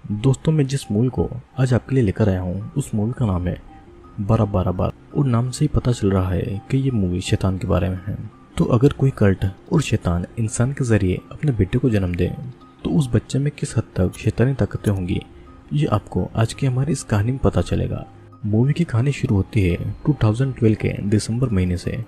दोस्तों, मैं जिस मूवी को आज आपके लिए लेकर आया हूँ उस मूवी का नाम है 12-12 और नाम से ही पता चल रहा है कि ये मूवी शैतान के बारे में है। तो अगर कोई कल्ट और शैतान इंसान के जरिए अपने बेटे को जन्म दे तो उस बच्चे में किस हद तक शैतानी ताकतें होंगी, ये आपको आज की हमारी इस कहानी में पता चलेगा। मूवी की कहानी शुरू होती है 2012 के दिसंबर महीने से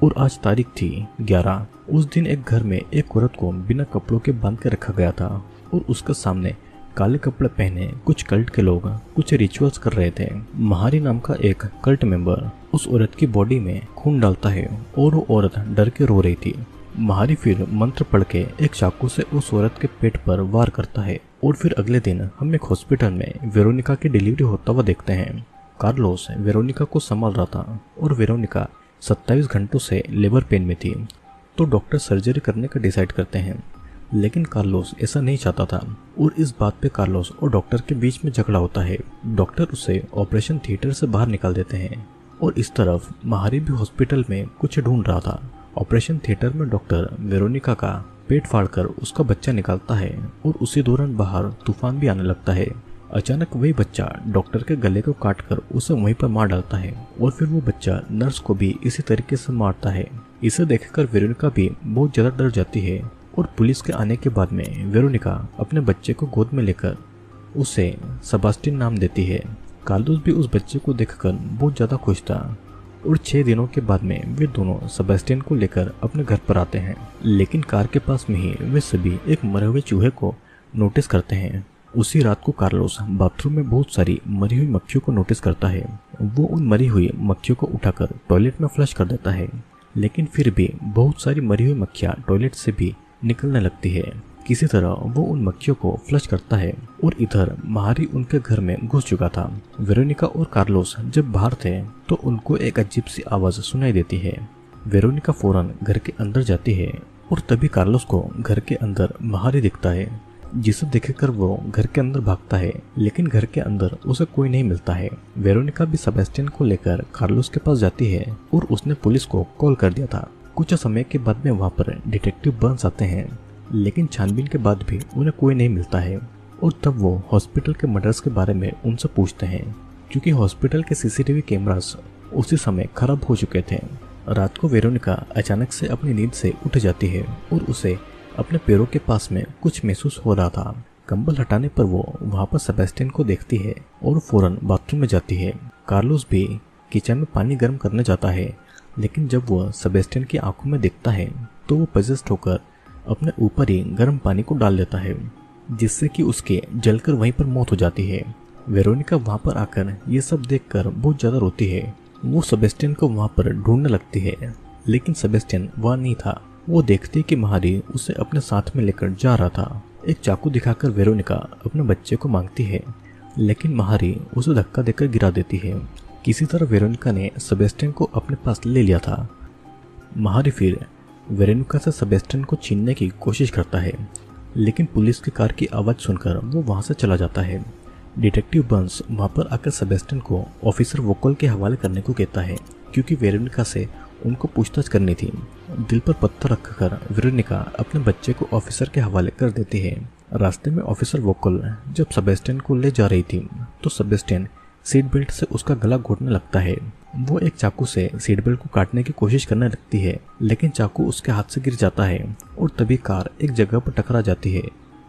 और आज तारीख थी 11। उस दिन एक घर में एक औरत को बिना कपड़ों के बांध के रखा गया था और उसके सामने काले कपड़े पहने कुछ कल्ट के लोग कुछ रिचुअल्स कर रहे थे। महारी नाम का एक कल्ट मेंबर उस औरत की बॉडी में खून डालता है और वो औरत डर के रो रही थी। महारी फिर मंत्र पढ़ के एक चाकू से उस औरत के पेट पर वार करता है और फिर अगले दिन हम एक हॉस्पिटल में वेरोनिका की डिलीवरी होता हुआ देखते हैं। कार्लोस वेरोनिका को संभाल रहा था और वेरोनिका 27 घंटों से लेबर पेन में थी, तो डॉक्टर सर्जरी करने का डिसाइड करते हैं। लेकिन कार्लोस ऐसा नहीं चाहता था और इस बात पे कार्लोस और डॉक्टर के बीच में झगड़ा होता है। डॉक्टर उसे ऑपरेशन थिएटर से बाहर निकाल देते हैं और इस तरफ महारी भी हॉस्पिटल में कुछ ढूंढ रहा था। ऑपरेशन थिएटर में डॉक्टर वेरोनिका का पेट फाड़कर उसका बच्चा निकालता है और उसी दौरान बाहर तूफान भी आने लगता है। अचानक वही बच्चा डॉक्टर के गले को काटकर उसे वहीं पर मार डालता है और फिर वो बच्चा नर्स को भी इसी तरीके से मारता है। इसे देखकर वेरोनिका भी बहुत ज्यादा डर जाती है और पुलिस के आने के बाद में वेरोनिका अपने बच्चे को गोद में लेकर उसे सेबास्टियन नाम देती है। कार्लोस भी उस बच्चे को देखकर बहुत ज्यादा खुश था और 6 दिनों के बाद में वे दोनों सेबास्टियन को लेकर अपने घर पर आते हैं। लेकिन कार के पास में ही वे सभी एक मरे हुए चूहे को नोटिस करते हैं। उसी रात को कार्लोस बाथरूम में बहुत सारी मरी हुई मक्खियों को नोटिस करता है। वो उन मरी हुई मक्खियों को उठाकर टॉयलेट में फ्लश कर देता है, लेकिन फिर भी बहुत सारी मरी हुई मक्खियां टॉयलेट से भी निकलने लगती है। किसी तरह वो उन मक्खियों को फ्लश करता है और इधर महारी उनके घर में घुस चुका था। वेरोनिका और कार्लोस जब बाहर थे तो उनको एक अजीब सी आवाज सुनाई देती है। वेरोनिका फौरन घर के अंदर जाती है और तभी कार्लोस को घर के अंदर महारी दिखता है, जिसे देखकर वो घर के अंदर भागता है, लेकिन घर के अंदर उसे कोई नहीं मिलता है। वेरोनिका भी सेबास्टियन को लेकर कार्लोस के पास जाती है और उसने पुलिस को कॉल कर दिया था। कुछ समय के बाद में वहाँ पर डिटेक्टिव बर्न्स आते हैं, लेकिन छानबीन के बाद भी उन्हें कोई नहीं मिलता है और तब वो हॉस्पिटल के मर्डर्स के बारे में उनसे पूछते हैं, क्योंकि हॉस्पिटल के सीसीटीवी कैमरास उसी समय खराब हो चुके थे। रात को वेरोनिका अचानक से अपनी नींद से उठ जाती है और उसे अपने पैरों के पास में कुछ महसूस हो रहा था। कंबल हटाने पर वो वहाँ पर सेबास्टियन को देखती है और फौरन बाथरूम में जाती है। कार्लोस भी किचन में पानी गर्म करने जाता है, लेकिन जब वह सेबास्टियन की आंखों में देखता है तो वो पजेस्ट होकर अपने ऊपर ही गर्म पानी को डाल देता है, जिससे कि उसके जलकर वहीं पर मौत हो जाती है। वेरोनिका वहाँ पर आकर ये सब देखकर बहुत ज्यादा रोती है। वो सेबास्टियन को वहाँ पर ढूंढने लगती है, लेकिन सेबास्टियन वहाँ नहीं था। वो देखती है कि महारी उसे अपने साथ में लेकर जा रहा था। एक चाकू दिखाकर वेरोनिका अपने बच्चे को मांगती है, लेकिन महारी उसे धक्का देकर गिरा देती है। किसी तरह वेरोनिका ने सेबास्टियन को अपने पास ले लिया था। महारी फिर वेरोनिका से सेबास्टियन को छीनने की कोशिश करता है, लेकिन पुलिस की कार की आवाज़ सुनकर वो वहाँ से चला जाता है। डिटेक्टिव बर्न्स वहाँ पर आकर सेबास्टियन को ऑफिसर वोकल के हवाले करने को कहता है, क्योंकि वेरोनिका से उनको पूछताछ करनी थी। दिल पर पत्थर रखकर वेरोनिका अपने बच्चे को ऑफिसर के हवाले कर देती है। रास्ते में ऑफिसर वोकल जब सेबास्टियन को ले जा रही थी तो सेबास्टियन सीट बेल्ट से उसका गला घोटने लगता है। वो एक चाकू से सीट बेल्ट को काटने की कोशिश करने लगती है, लेकिन चाकू उसके हाथ से गिर जाता है और तभी कार एक जगह पर टकरा जाती है,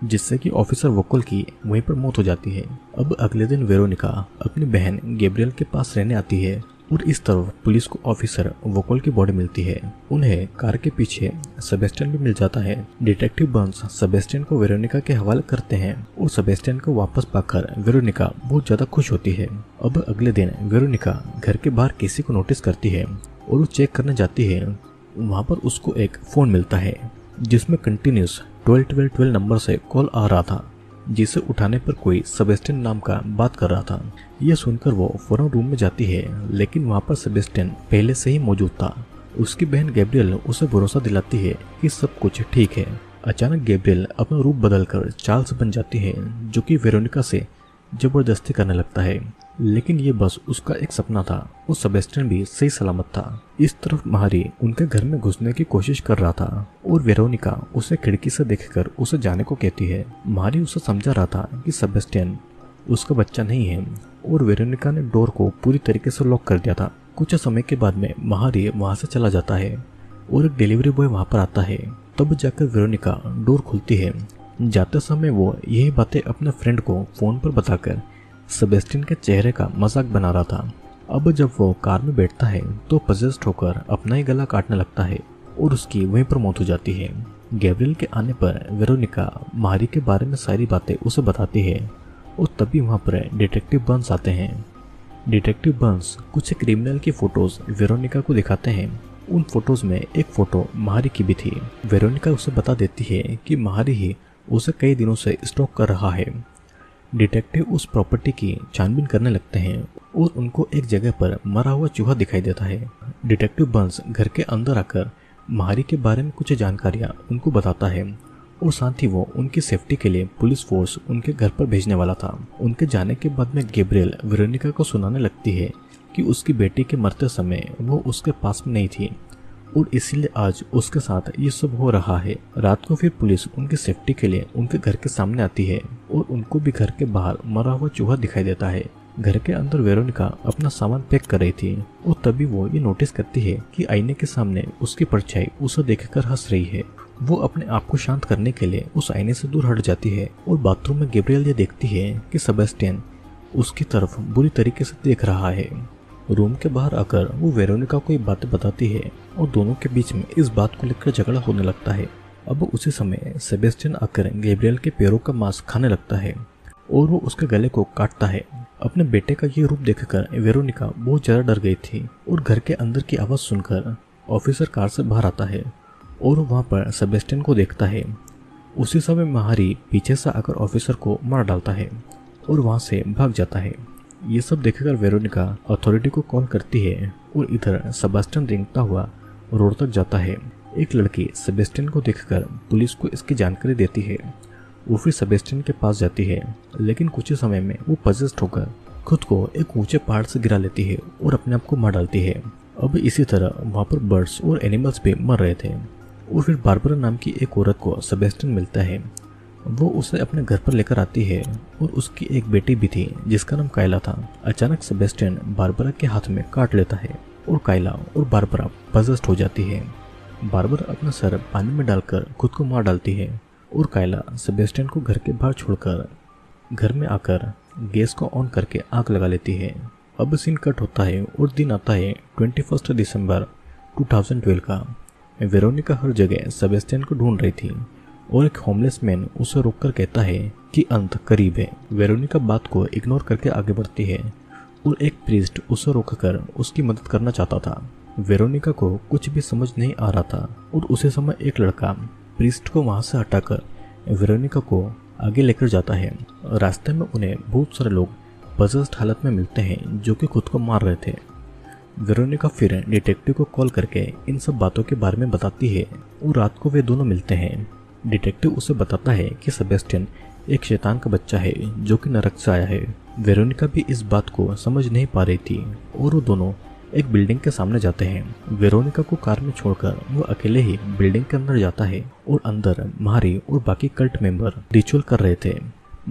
जिससे कि ऑफिसर वोकल की वहीं पर मौत हो जाती है। अब अगले दिन वेरोनिका अपनी बहन गैब्रियल के पास रहने आती है और इस तरफ पुलिस को ऑफिसर वोकल की बॉडी मिलती है। उन्हें कार के पीछे सेबास्टियन भी मिल जाता है। डिटेक्टिव बर्न्स सेबास्टियन को वेरोनिका के हवाले करते हैं और सेबास्टियन को वापस पाकर वेरोनिका बहुत ज्यादा खुश होती है। अब अगले दिन वेरोनिका घर के बाहर किसी को नोटिस करती है और वो चेक करने जाती है। वहाँ पर उसको एक फोन मिलता है जिसमें कंटिन्यूस 12-12-12 नंबर से कॉल आ रहा था, जिसे उठाने पर कोई सेबास्टियन नाम का बात कर रहा था। यह सुनकर वो फौरन रूम में जाती है, लेकिन वहाँ पर सेबास्टियन पहले से ही मौजूद था। उसकी बहन गैब्रियल उसे भरोसा दिलाती है कि सब कुछ ठीक है। अचानक गैब्रियल अपना रूप बदलकर चार्ल्स बन जाती है, जो कि वेरोनिका से जबरदस्ती करने लगता है, लेकिन ये बस उसका एक सपना था और सेबेस्टियन भी सही सलामत था। इस तरफ महारी उनके घर में घुसने की कोशिश कर रहा था और वेरोनिका उसे खिड़की से देखकर उसे जाने को कहती है। महारी उसे समझा रहा था कि सेबेस्टियन उसका बच्चा नहीं है और वेरोनिका ने डोर को पूरी तरीके से लॉक कर दिया था। कुछ समय के बाद में महारी वहां से चला जाता है और एक डिलीवरी बॉय वहां पर आता है। तब जाकर वेरोनिका डोर खुलती है। जाते समय वो यही बातें अपने फ्रेंड को फोन पर बताकर सेबेस्टियन के चेहरे का मजाक बना रहा था। अब जब वो कार में बैठता है तो पजेस्ड होकर अपना ही गला काटने लगता है और उसकी वहीं पर मौत हो जाती है। गैब्रियल के आने पर वेरोनिका महारी के बारे में सारी बातें उसे बताती है और तभी वहां पर डिटेक्टिव बर्न्स आते हैं। डिटेक्टिव बर्न्स कुछ क्रिमिनल की फोटोज वेरोनिका को दिखाते हैं। उन फोटोज में एक फोटो महारी की भी थी। वेरोनिका उसे बता देती है कि महारी ही उसे कई दिनों से स्टॉक कर रहा है। डिटेक्टिव उस प्रॉपर्टी की छानबीन करने लगते हैं और उनको एक जगह पर मरा हुआ चूहा दिखाई देता है। डिटेक्टिव बर्न्स घर के अंदर आकर महारी के बारे में कुछ जानकारियां उनको बताता है और साथ ही वो उनकी सेफ्टी के लिए पुलिस फोर्स उनके घर पर भेजने वाला था। उनके जाने के बाद में गैब्रियल वेरोनिका को सुनाने लगती है कि उसकी बेटी के मरते समय वो उसके पास में नहीं थी और इसीलिए आज उसके साथ ये सब हो रहा है। रात को फिर पुलिस उनकी सेफ्टी के लिए उनके घर के सामने आती है और उनको भी घर के बाहर मरा हुआ चूहा दिखाई देता है। घर के अंदर वेरोनिका अपना सामान पैक कर रही थी और तभी वो ये नोटिस करती है कि आईने के सामने उसकी परछाई उसे देखकर हंस रही है। वो अपने आप को शांत करने के लिए उस आईने से दूर हट जाती है और बाथरूम में गैब्रियल ये देखती है कि सेबेस्टियन उसकी तरफ बुरी तरीके से देख रहा है। रूम के बाहर आकर वो वेरोनिका को ये बातें बताती है और दोनों के बीच में इस बात को लेकर झगड़ा होने लगता है। अब उसी समय सेबेस्टियन आकर गैब्रियल के पैरों का मांस खाने लगता है और वो उसके गले को काटता है। अपने बेटे का ये रूप देखकर वेरोनिका बहुत ज्यादा डर गई थी और घर के अंदर की आवाज सुनकर ऑफिसर कार से बाहर आता है और वहां पर सेबेस्टियन को देखता है। उसी समय महारी पीछे से आकर ऑफिसर को मार डालता है और वहां से भाग जाता है। ये सब देखकर वेरोनिका अथॉरिटी को कॉल करती है और इधर सेबेस्टियन रेंगता हुआ रोड तक जाता है। एक लड़की सेबेस्टियन को देखकर पुलिस को इसकी जानकारी देती है। वो फिर सेबेस्टियन के पास जाती है, लेकिन कुछ ही समय में वो पजेस्ड होकर खुद को एक ऊंचे पहाड़ से गिरा लेती है और अपने आप को मार डालती है। अब इसी तरह वहाँ पर बर्ड्स और एनिमल्स भी मर रहे थे और फिर बारबरा नाम की एक औरत को सेबेस्टियन मिलता है। वो उसे अपने घर पर लेकर आती है और उसकी एक बेटी भी थी जिसका नाम कायला था। अचानक सेबेस्टियन बारबरा के हाथ में काट लेता है और कायला और बारबरा पजेस्ड हो जाती है। बारबरा अपना सर पानी में डालकर खुद को मार डालती है और कायला सेबेस्टियन को घर के बाहर छोड़कर घर में आकर गैस को ऑन करके आग लगा लेती है। अब सीन कट होता है और दिन आता है 21 दिसंबर 2012 का। वेरोनिका हर जगह सेबेस्टियन को ढूंढ रही थी और एक होमलेस मैन उसे रोककर कहता है कि अंत करीब है। वेरोनिका बात को इग्नोर करके आगे बढ़ती है और एक प्रीस्ट उसे रोककर उसकी मदद करना चाहता था। वेरोनिका को कुछ भी समझ नहीं आ रहा था और उसी समय एक लड़का प्रीस्ट को वहां से हटाकर वेरोनिका को आगे लेकर जाता है। रास्ते में उन्हें बहुत सारे लोग पजेस्ड हालत में मिलते हैं जो कि खुद को मार रहे थे। वेरोनिका फिर डिटेक्टिव को कॉल करके इन सब बातों के बारे में बताती है और रात को वे दोनों मिलते हैं। डिटेक्टिव उसे बताता है कि सेबेस्टियन एक शैतान का बच्चा है जो कि नरक से आया है। वेरोनिका भी इस बात को समझ नहीं पा रही थी और वो दोनों एक बिल्डिंग के सामने जाते हैं। वेरोनिका को कार में छोड़कर वो अकेले ही बिल्डिंग के अंदर जाता है और अंदर महारी और बाकी कल्ट मेंबर रिचुअल कर रहे थे।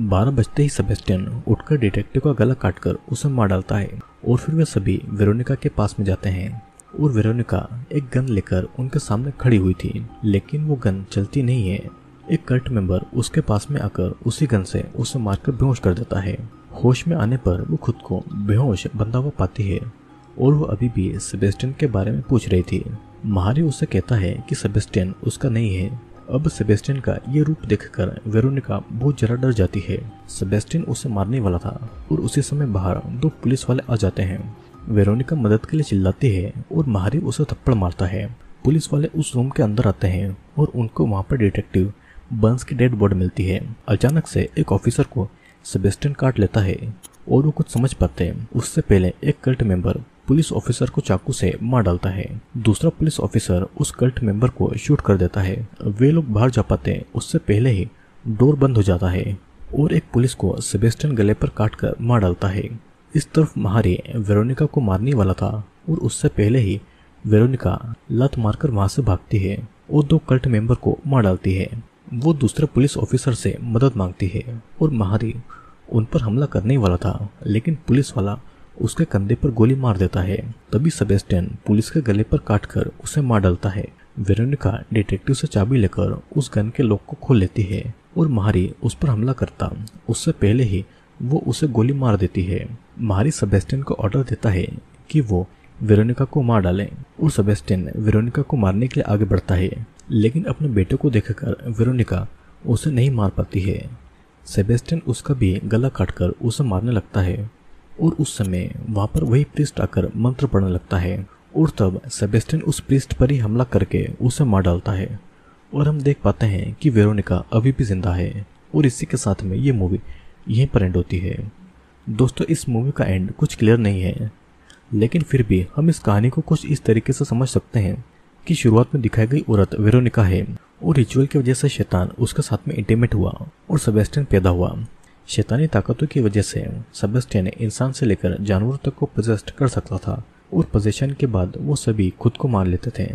12 बजते ही सेबेस्टियन उठकर डिटेक्टिव का गला काटकर उसे मार डालता है और फिर वे सभी वेरोनिका के पास में जाते हैं और वेरोनिका एक गन लेकर उनके सामने खड़ी हुई थी, लेकिन वो गन चलती नहीं है। एक कल्ट मेंबर उसके पास में आकर उसी गन से उसे मारकर बेहोश कर देता है। होश में आने पर वो खुद को बेहोश बंधा हुआ पाती है और वो अभी भी सेबेस्टियन के बारे में पूछ रही थी। महारी उसे कहता है कि सेबेस्टियन उसका नहीं है। अब सेबेस्टियन का ये रूप देखकर वेरोनिका बहुत जरा डर जाती है। सेबेस्टियन उसे मारने वाला था और उसी समय बाहर 2 पुलिस वाले आ जाते हैं। वेरोनिका मदद के लिए चिल्लाती है और महारी उसे थप्पड़ मारता है। पुलिस वाले उस रूम के अंदर आते हैं और उनको वहां पर डिटेक्टिव बर्न्स की डेड बॉडी मिलती है। अचानक से एक ऑफिसर को सेबेस्टियन काट लेता है और वो कुछ समझ पाते हैं। उससे पहले एक कल्ट मेंबर पुलिस ऑफिसर को चाकू से मार डालता है। दूसरा पुलिस ऑफिसर उस कल्ट मेंबर को शूट कर देता है। वे लोग बाहर जा पाते हैं उससे पहले ही डोर बंद हो जाता है और एक पुलिस को सेबेस्टियन गले पर काटकर मार डालता है। इस तरफ महारी वेरोनिका को मारने वाला था और उससे पहले ही वेरोनिका लात मारकर वहां से भागती है और 2 कल्ट मेंबर को मार डालती है। वो दूसरे पुलिस ऑफिसर से मदद मांगती है और महारी उन पर हमला करने वाला था, लेकिन पुलिस वाला उसके कंधे पर गोली मार देता है। तभी सेबेस्टियन पुलिस के गले पर काटकर उसे मार डालता है। वेरोनिका डिटेक्टिव से चाबी लेकर उस गन के लॉक को खोल लेती है और महारी उस पर हमला करता उससे पहले ही वो उसे गोली मार देती है। महारी सेबेस्टियन को ऑर्डर देता है कि वो वेरोनिका को मार डालें और सेबेस्टियन वेरोनिका को मारने के लिए आगे बढ़ता है, लेकिन अपने बेटे को देखकर वेरोनिका उसे नहीं मार पाती है। सेबेस्टियन उसका भी गला काटकर उसे मारने लगता है और उस समय वहां पर वही प्रीस्ट आकर मंत्र पढ़ने लगता है और तब सेबेस्टियन उस प्रीस्ट पर ही हमला करके उसे मार डालता है और हम देख पाते हैं कि वेरोनिका अभी भी जिंदा है। और इसी के साथ में ये मूवी यहीं पर एंड होती है। दोस्तों, इस मूवी का एंड कुछ क्लियर नहीं है, लेकिन फिर भी हम इस कहानी को कुछ इस तरीके से समझ सकते हैं कि शुरुआत में दिखाई गई औरत वेरोनिका है और रिचुअल की वजह से शैतान उसके साथ में इंटीमेट हुआ और सेबेस्टियन पैदा हुआ। शैतानी ताकतों की वजह से सेबेस्टियन इंसान से लेकर जानवरों तक को पोजेस्ट कर सकता था और पोजेशन के बाद वो सभी खुद को मार लेते थे।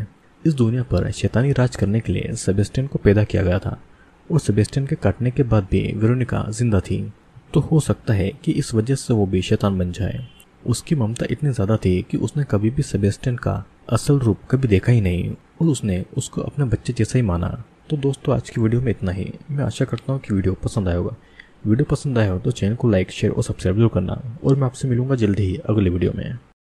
इस दुनिया पर शैतानी राज करने के लिए सेबेस्टियन को पैदा किया गया था और सेबेस्टियन के काटने के बाद भी वेरोनिका जिंदा थी, तो हो सकता है कि इस वजह से वो भी शैतान बन जाए। उसकी ममता इतनी ज्यादा थी कि उसने कभी भी सेबेस्टियन का असल रूप कभी देखा ही नहीं और उसने उसको अपने बच्चे जैसा ही माना। तो दोस्तों, आज की वीडियो में इतना ही। मैं आशा करता हूँ कि वीडियो पसंद आया होगा। वीडियो पसंद आया हो तो चैनल को लाइक, शेयर और सब्सक्राइब जरूर करना और मैं आपसे मिलूंगा जल्दी ही अगले वीडियो में।